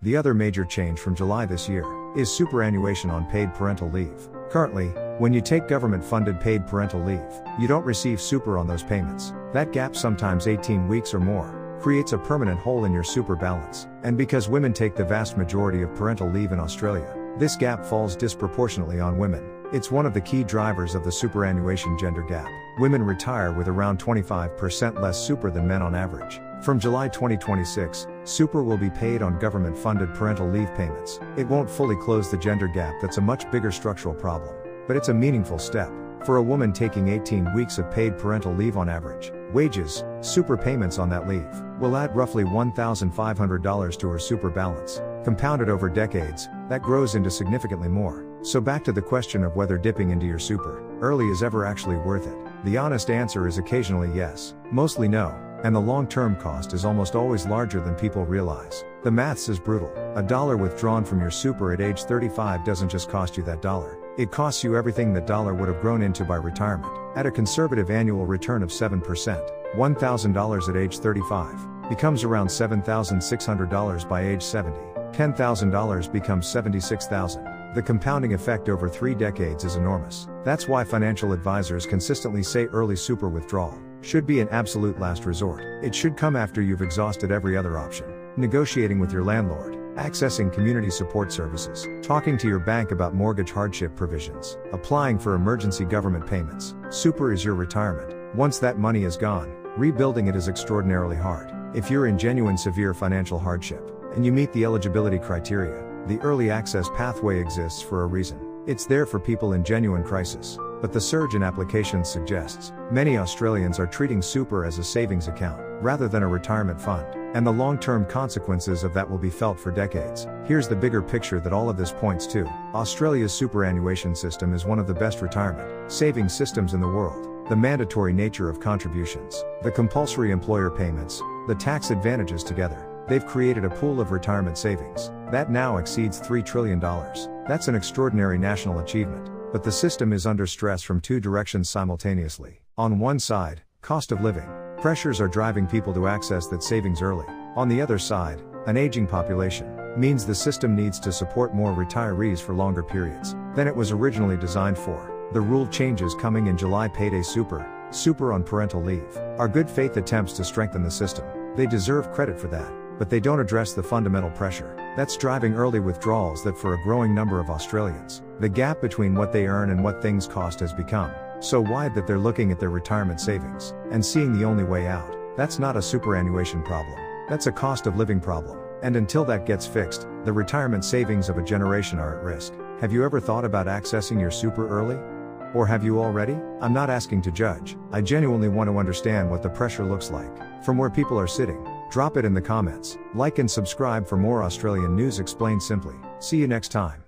The other major change from July this year is superannuation on paid parental leave. Currently, when you take government-funded paid parental leave, you don't receive super on those payments. That gap, sometimes 18 weeks or more, creates a permanent hole in your super balance. And because women take the vast majority of parental leave in Australia, this gap falls disproportionately on women. It's one of the key drivers of the superannuation gender gap. Women retire with around 25% less super than men on average. From July 2026, super will be paid on government-funded parental leave payments. It won't fully close the gender gap, that's a much bigger structural problem. But it's a meaningful step. For a woman taking 18 weeks of paid parental leave on average, wages, super payments on that leave, will add roughly $1,500 to her super balance. Compounded over decades, that grows into significantly more. So back to the question of whether dipping into your super early is ever actually worth it. The honest answer is occasionally yes, mostly no. And the long-term cost is almost always larger than people realize. The maths is brutal. $1 withdrawn from your super at age 35 doesn't just cost you that dollar. It costs you everything that dollar would have grown into by retirement. At a conservative annual return of 7%, $1,000 at age 35 becomes around $7,600 by age 70. $10,000 becomes $76,000. The compounding effect over 3 decades is enormous. That's why financial advisors consistently say early super withdrawal should be an absolute last resort. It should come after you've exhausted every other option. Negotiating with your landlord, accessing community support services, talking to your bank about mortgage hardship provisions, applying for emergency government payments. Super is your retirement. Once that money is gone, rebuilding it is extraordinarily hard. If you're in genuine severe financial hardship, and you meet the eligibility criteria, the early access pathway exists for a reason. It's there for people in genuine crisis. But the surge in applications suggests many Australians are treating super as a savings account, rather than a retirement fund. And the long-term consequences of that will be felt for decades. Here's the bigger picture that all of this points to. Australia's superannuation system is one of the best retirement savings systems in the world. The mandatory nature of contributions, the compulsory employer payments, the tax advantages together, they've created a pool of retirement savings that now exceeds $3 trillion. That's an extraordinary national achievement. But the system is under stress from 2 directions simultaneously. On one side, cost of living pressures are driving people to access that savings early. On the other side, an aging population means the system needs to support more retirees for longer periods than it was originally designed for. The rule changes coming in July, payday super on parental leave, are good faith attempts to strengthen the system. They deserve credit for that, but they don't address the fundamental pressure that's driving early withdrawals that for a growing number of Australians, the gap between what they earn and what things cost has become so wide that they're looking at their retirement savings and seeing the only way out. That's not a superannuation problem. That's a cost of living problem. And until that gets fixed, the retirement savings of a generation are at risk. Have you ever thought about accessing your super early? Or have you already? I'm not asking to judge. I genuinely want to understand what the pressure looks like from where people are sitting. Drop it in the comments. Like and subscribe for more Australian news explained simply. See you next time.